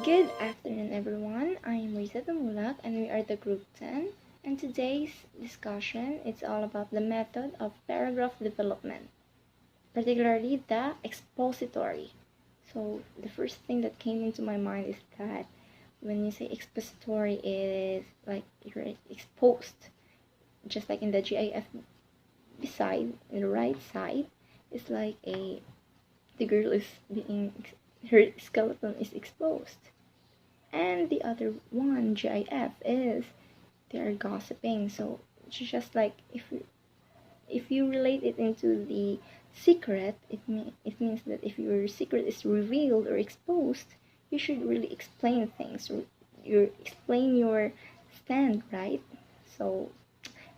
Good afternoon, everyone. I am Risa Tumulak, and we are the Group 10. And today's discussion is all about the method of paragraph development, particularly the expository. So the first thing that came into my mind is that when you say expository, it is like you're exposed, just like in the GIF beside, in the right side, it's like the girl is her skeleton is exposed. And the other one, GIF, is they're gossiping. So it's just like if you relate it into the secret, it means that if your secret is revealed or exposed, you should really explain things. You explain your stand, right? So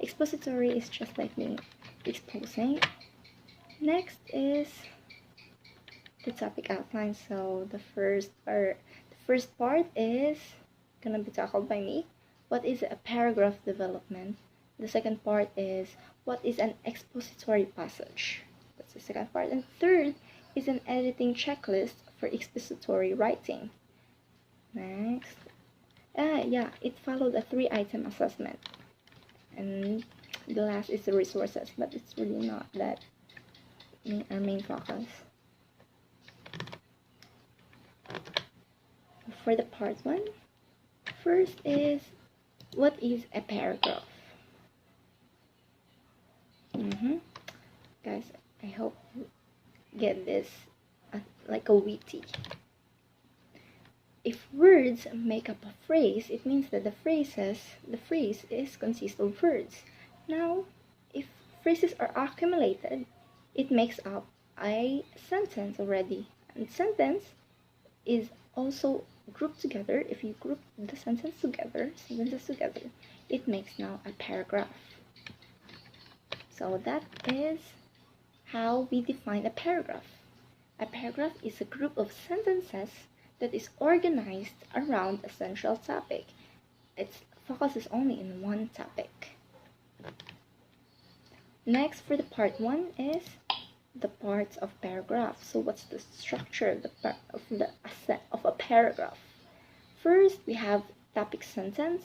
expository is just like me exposing. Next is the topic outline. So the first part is gonna be tackled by me. What is a paragraph development? The second part is what is an expository passage? That's the second part. And third is an editing checklist for expository writing. Next, it followed a 3-item assessment. And the last is the resources, but it's really not that our main focus. For the part 1, first is what is a paragraph? Guys, I hope you get this like a witty. If words make up a phrase, it means that the phrase is consists of words. Now, if phrases are accumulated, it makes up a sentence already. And sentence is also grouped together. If you group the sentences together, it makes now a paragraph. So that is how we define a paragraph. A paragraph is a group of sentences that is organized around a central topic. It focuses only in one topic. Next, for the part 1 is the parts of paragraph. So what's the structure of a paragraph? First, we have topic sentence.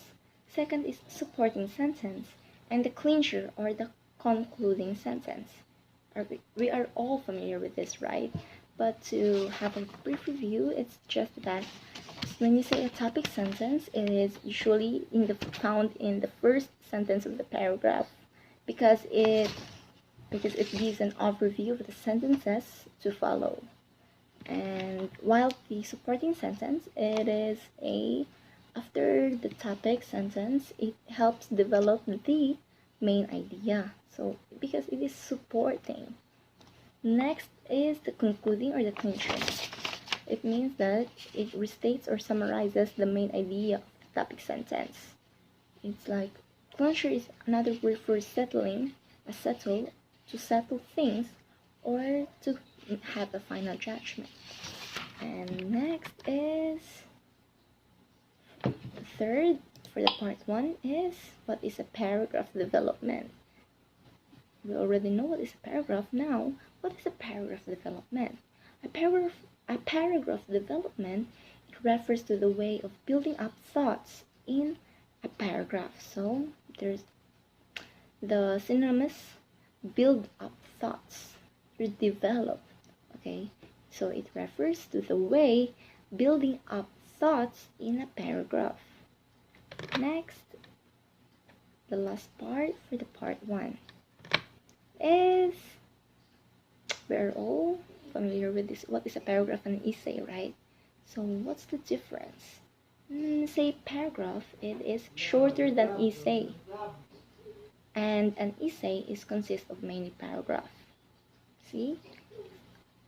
Second is supporting sentence, and the clincher or the concluding sentence. We are all familiar with this, right? But to have a brief review, it's just that when you say a topic sentence, it is usually found in the first sentence of the paragraph because it gives an overview of the sentences to follow. And while the supporting sentence, it is after the topic sentence, it helps develop the main idea. So because it is supporting. Next is the concluding or the clincher. It means that it restates or summarizes the main idea of the topic sentence. It's like clincher is another word for settling, to settle things, or to have a final judgment. And next is third for the part 1 is what is a paragraph development. We already know what is a paragraph. Now, what is a paragraph development? A paragraph development, it refers to the way of building up thoughts in a paragraph. So there's the synonymous build up thoughts, or develop. Okay, so it refers to the way building up thoughts in a paragraph. Next, the last part for the part 1 is, we're all familiar with this. What is a paragraph and an essay, right? So what's the difference? Say paragraph, it is shorter than essay, and an essay consists of many paragraphs. See,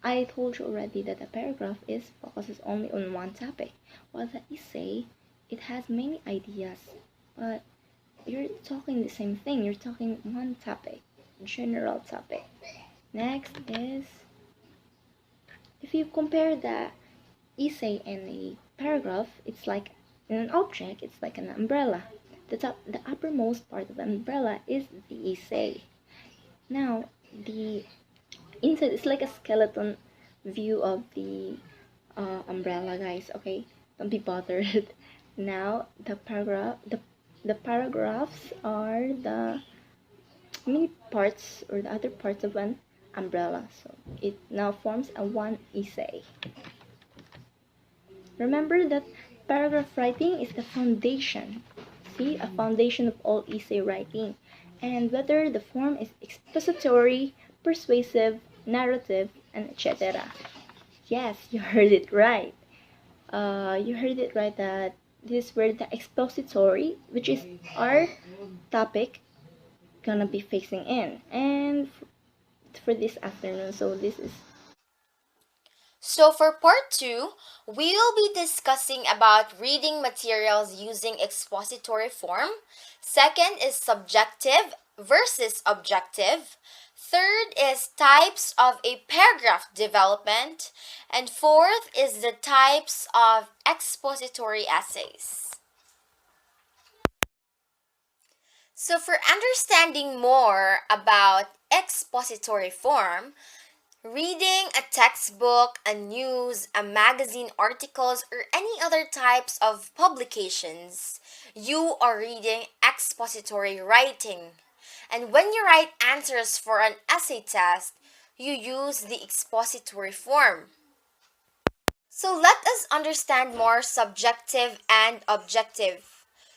I told you already that a paragraph focuses only on one topic, while the essay, it has many ideas, but you're talking the same thing. You're talking one topic, general topic. Next is, if you compare the essay and a paragraph, it's like in an object, it's like an umbrella. The uppermost part of the umbrella is the essay. Now, the inside is like a skeleton view of the umbrella, guys. Okay, Don't be bothered. Now the paragraphs are the many parts or the other parts of an umbrella. So it now forms a one essay. Remember that paragraph writing is the foundation. See, a foundation of all essay writing. And whether the form is expository, persuasive, narrative, and etc. Yes, you heard it right. You heard it right that this word, the expository, which is our topic, gonna be facing in. And for this afternoon, so this is So for part 2, we will be discussing about reading materials using expository form. Second is subjective versus objective. Third is types of a paragraph development. And fourth is the types of expository essays. So for understanding more about expository form, reading a textbook, a news, a magazine articles, or any other types of publications, you are reading expository writing. And when you write answers for an essay test, you use the expository form. So let us understand more subjective and objective.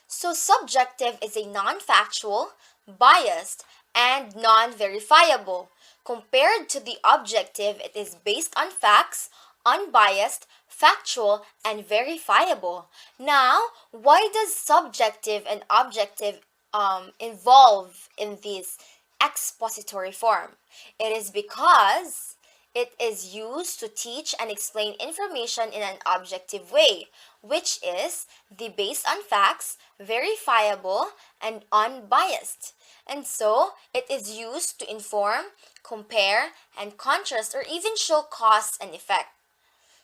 So subjective is a non-factual, biased, and non-verifiable. Compared to the objective, it is based on facts, unbiased, factual, and verifiable. Now, why does subjective and objective involve in this expository form? It is because it is used to teach and explain information in an objective way, which is the based on facts, verifiable, and unbiased. And so, it is used to inform, compare, and contrast or even show cause and effect.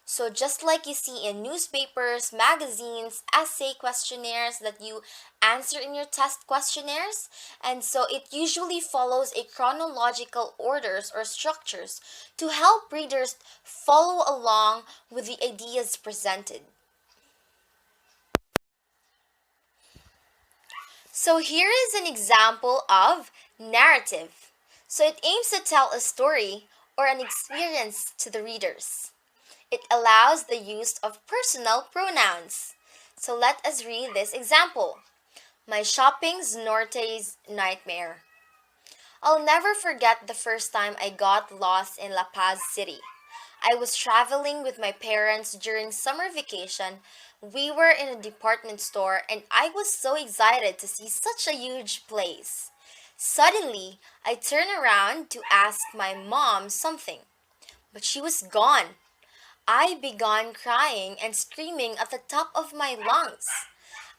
So just like you see in newspapers, magazines, essay questionnaires that you answer in your test questionnaires, and so it usually follows a chronological orders or structures to help readers follow along with the ideas presented. So here is an example of narrative. So it aims to tell a story or an experience to the readers. It allows the use of personal pronouns. So let us read this example. My shopping's Norte's nightmare. I'll never forget the first time I got lost in La Paz City. I was traveling with my parents during summer vacation. We were in a department store and I was so excited to see such a huge place. Suddenly, I turned around to ask my mom something, but she was gone. I began crying and screaming at the top of my lungs.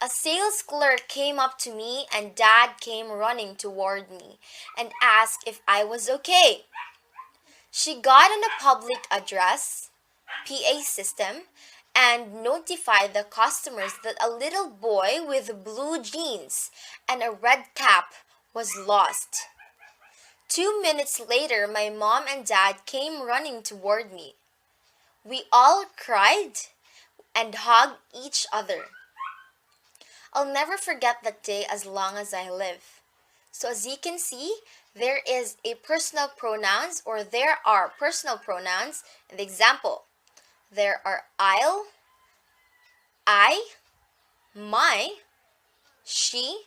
A sales clerk came up to me and Dad came running toward me and asked if I was okay. She got on a public address, PA system, and notified the customers that a little boy with blue jeans and a red cap was lost. 2 minutes later, my mom and Dad came running toward me. We all cried and hugged each other. I'll never forget that day as long as I live. So as you can see, there is a personal pronouns or there are personal pronouns in the example. There are I'll, I, my, she.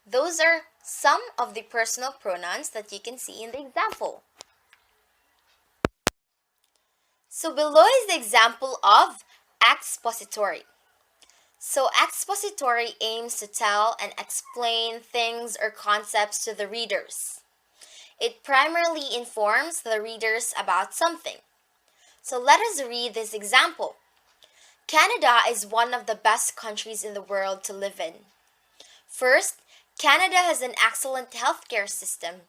Those are some of the personal pronouns that you can see in the example. So below is the example of expository. So expository aims to tell and explain things or concepts to the readers. It primarily informs the readers about something. So let us read this example. Canada is one of the best countries in the world to live in. First, Canada has an excellent healthcare system.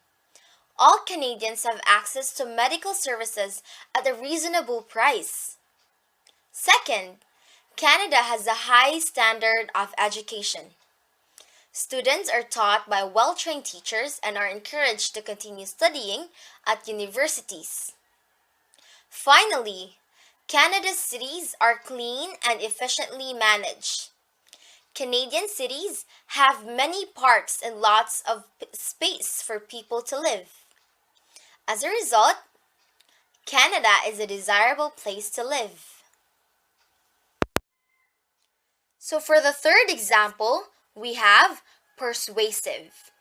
All Canadians have access to medical services at a reasonable price. Second, Canada has a high standard of education. Students are taught by well-trained teachers and are encouraged to continue studying at universities. Finally, Canada's cities are clean and efficiently managed. Canadian cities have many parks and lots of space for people to live. As a result, Canada is a desirable place to live. So for the third example, we have persuasive.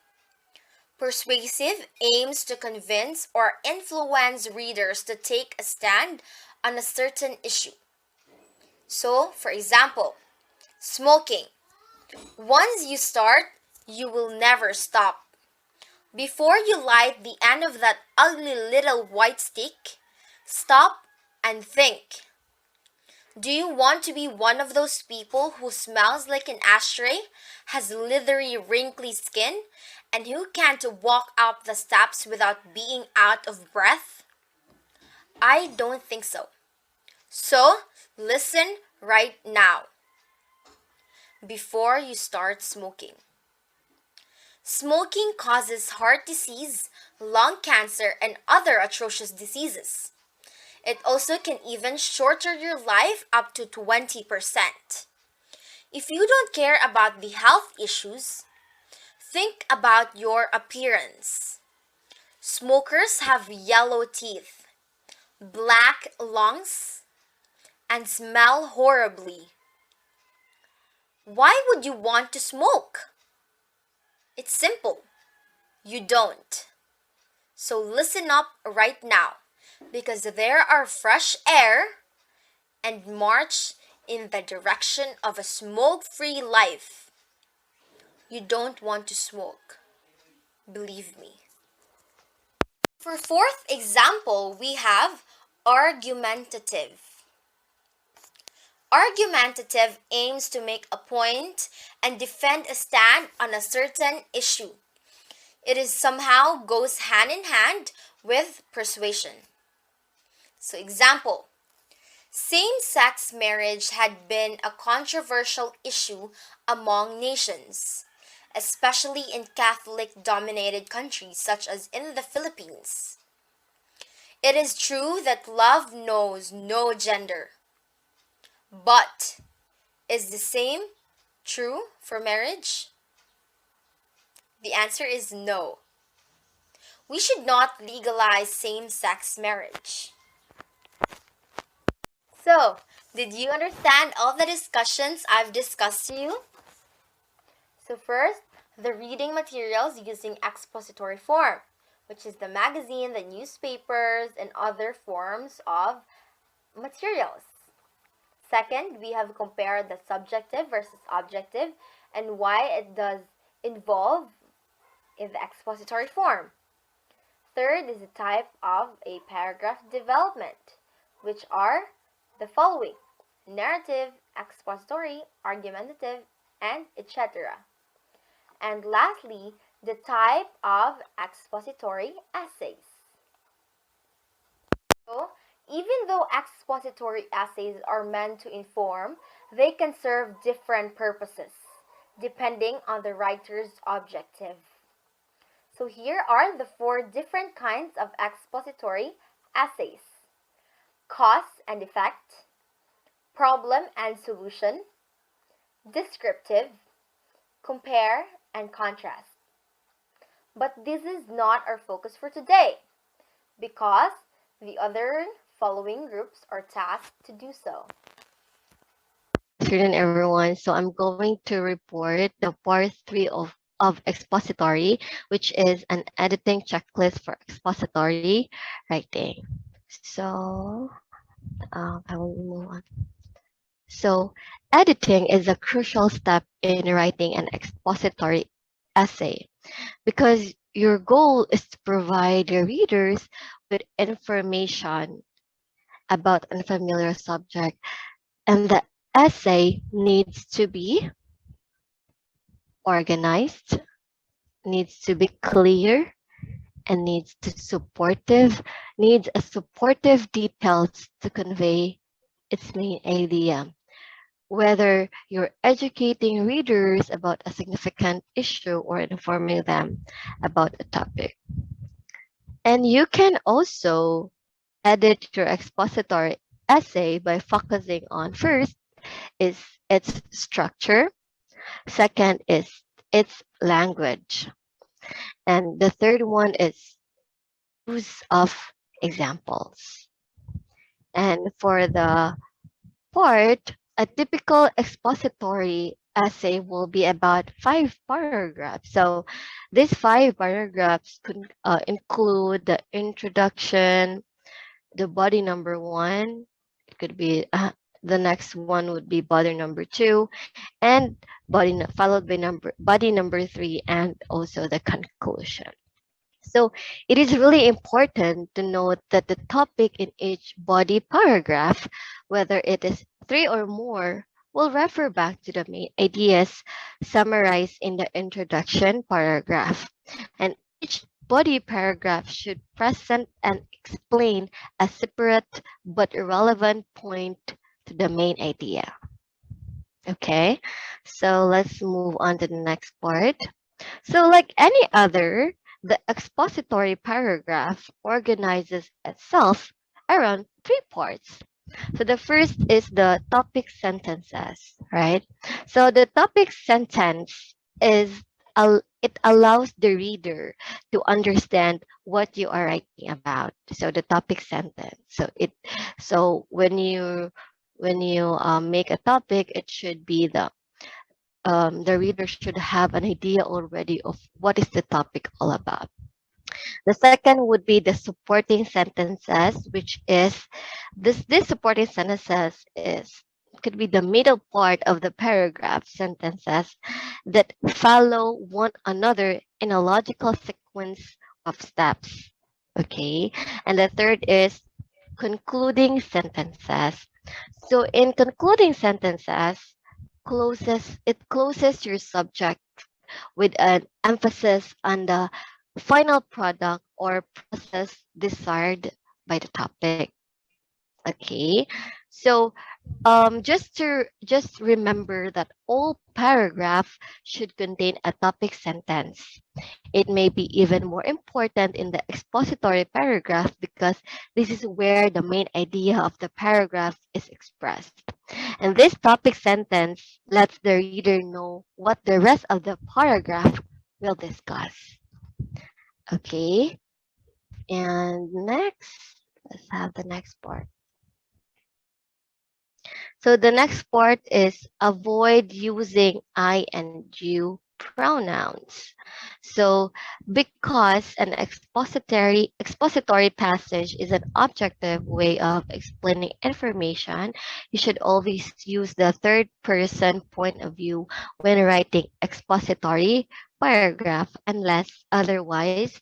Persuasive aims to convince or influence readers to take a stand on a certain issue. So, for example, smoking. Once you start, you will never stop. Before you light the end of that ugly little white stick, stop and think. Do you want to be one of those people who smells like an ashtray, has leathery, wrinkly skin, and who can't walk up the steps without being out of breath? I don't think so. So, listen right now before you start smoking. Smoking causes heart disease, lung cancer, and other atrocious diseases. It also can even shorten your life up to 20%. If you don't care about the health issues, think about your appearance. Smokers have yellow teeth, black lungs, and smell horribly. Why would you want to smoke? It's simple. You don't. So listen up right now, because there are fresh air, and march in the direction of a smoke-free life. You don't want to smoke. Believe me. For fourth example, we have argumentative. Argumentative aims to make a point and defend a stand on a certain issue. It is somehow goes hand in hand with persuasion. So example, same-sex marriage had been a controversial issue among nations, especially in Catholic-dominated countries such as in the Philippines. It is true that love knows no gender. But is the same true for marriage? The answer is no. We should not legalize same-sex marriage. So, did you understand all the discussions I've discussed to you? So first, the reading materials using expository form, which is the magazine, the newspapers, and other forms of materials. Second, we have compared the subjective versus objective and why it does involve in the expository form. Third is the type of a paragraph development, which are the following: narrative, expository, argumentative, and etc. And lastly, the type of expository essays. So, even though expository essays are meant to inform, they can serve different purposes, depending on the writer's objective. So here are the 4 different kinds of expository essays: cause and effect, problem and solution, descriptive, compare, and contrast. But this is not our focus for today, because the other following groups are tasked to do so. Good afternoon, everyone. So I'm going to report the part 3 of expository, which is an editing checklist for expository writing. So I will move on. So editing is a crucial step in writing an expository essay because your goal is to provide your readers with information about unfamiliar subject, and the essay needs to be organized, needs to be clear, and needs a supportive details to convey its main idea. Whether you're educating readers about a significant issue or informing them about a topic. And you can also edit your expository essay by focusing on first is its structure, second is its language, and the third one is use of examples. And for the part, a typical expository essay will be about 5 paragraphs. So these 5 paragraphs could include the introduction, the body number one. It could be the next one would be body number two, and followed by body number three, and also the conclusion. So it is really important to note that the topic in each body paragraph, whether it is three or more, will refer back to the main ideas summarized in the introduction paragraph. And each body paragraph should present and explain a separate but relevant point to the main idea. Okay, so let's move on to the next part. So, like any other, the expository paragraph organizes itself around 3 parts. So, the first is the topic sentences, right? So, the topic sentence is it allows the reader to understand what you are writing about. So, the topic sentence. So when you make a topic, it should be the reader should have an idea already of what is the topic all about. The second would be the supporting sentences, which is this supporting sentences is could be the middle part of the paragraph sentences that follow one another in a logical sequence of steps. Okay. And the third is concluding sentences. So in concluding sentences, it closes your subject with an emphasis on the final product or process desired by the topic. Okay, so just remember that all paragraph should contain a topic sentence. It may be even more important in the expository paragraph because this is where the main idea of the paragraph is expressed. And this topic sentence lets the reader know what the rest of the paragraph will discuss. Okay, and next, let's have the next part. So the next part is avoid using I and you pronouns. So because an expository passage is an objective way of explaining information, you should always use the third person point of view when writing expository paragraph unless otherwise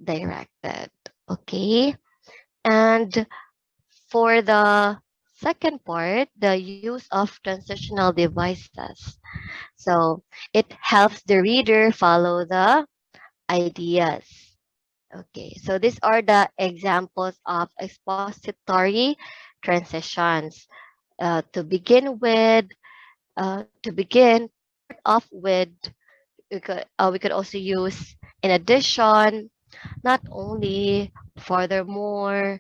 directed. Okay? And for the second part, the use of transitional devices. So it helps the reader follow the ideas. Okay, so these are the examples of expository transitions. To start off with, we could also use in addition, not only, furthermore,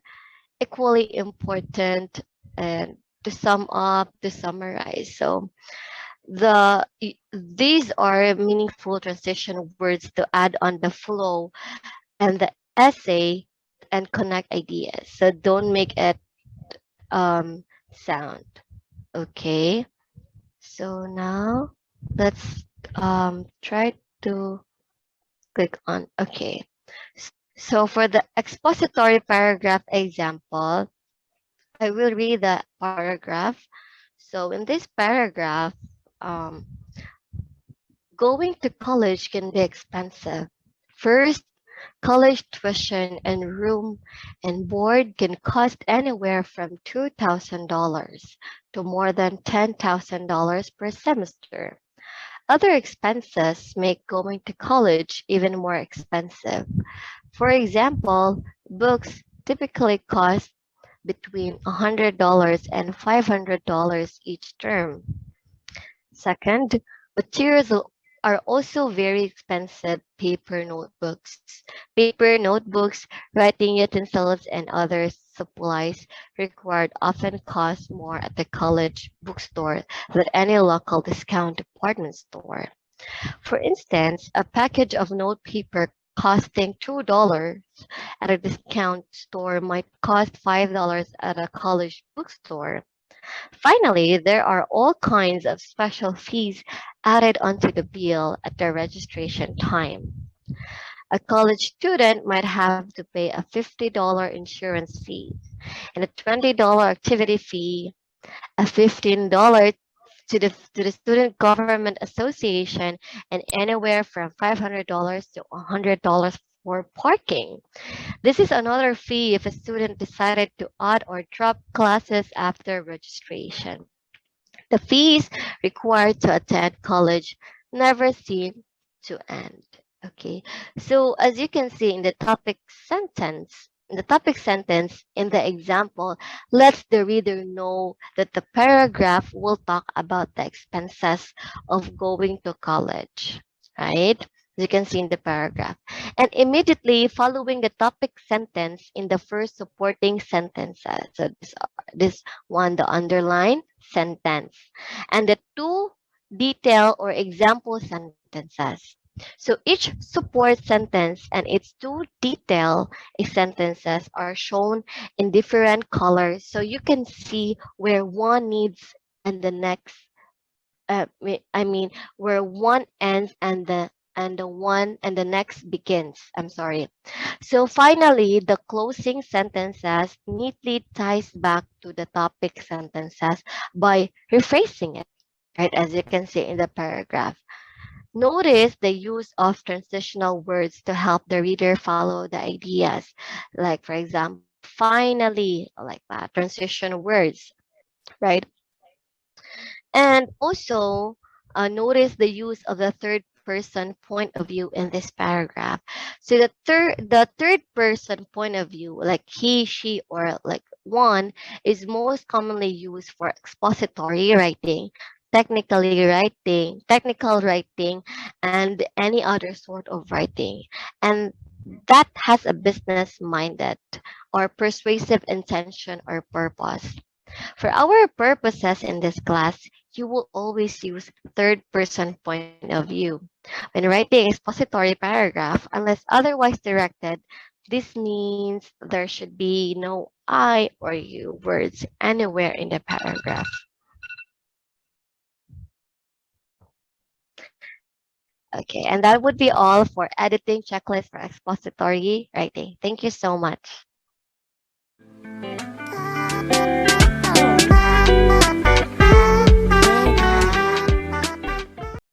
equally important, and to sum up, to summarize. So these are meaningful transition words to add on the flow and the essay and connect ideas. So don't make it sound. Okay. So now let's try to click on okay. So for the expository paragraph example, I will read the paragraph. So in this paragraph, um, going to college can be expensive. First, college tuition and room and board can cost anywhere from $2,000 to more than $10,000 per semester. Other expenses make going to college even more expensive. For example, books typically cost between $100 and $500 each term. Second, materials are also very expensive paper notebooks. Paper notebooks, writing utensils, and other supplies required often cost more at the college bookstore than any local discount department store. For instance, a package of notepaper costing $2 at a discount store might cost $5 at a college bookstore. Finally, there are all kinds of special fees added onto the bill at the registration time. A college student might have to pay a $50 insurance fee and a $20 activity fee, a $15 to the Student Government Association, and anywhere from $500 to $100 for parking. This is another fee if a student decided to add or drop classes after registration. The fees required to attend college never seem to end. Okay, so as you can see in the topic sentence in the example, lets the reader know that the paragraph will talk about the expenses of going to college, right? As you can see in the paragraph. And immediately following the topic sentence in the first supporting sentences. So this one, the underline sentence, and the two detail or example sentences. So each support sentence and its two detail sentences are shown in different colors so you can see where one needs and the next I mean where one ends and the one and the next begins. I'm sorry. So finally, the closing sentences neatly ties back to the topic sentences by rephrasing it, right? As you can see in the paragraph. Notice the use of transitional words to help the reader follow the ideas. Like, for example, finally, like that, transition words, right? And also, notice the use of the third person point of view in this paragraph. So the third person point of view, like he, she, or like one, is most commonly used for expository writing, technical writing, and any other sort of writing. And that has a business minded or persuasive intention or purpose. For our purposes in this class, you will always use third person point of view. When writing expository paragraph, unless otherwise directed, this means there should be no I or you words anywhere in the paragraph. Okay, and that would be all for editing checklist for expository writing. Thank you so much.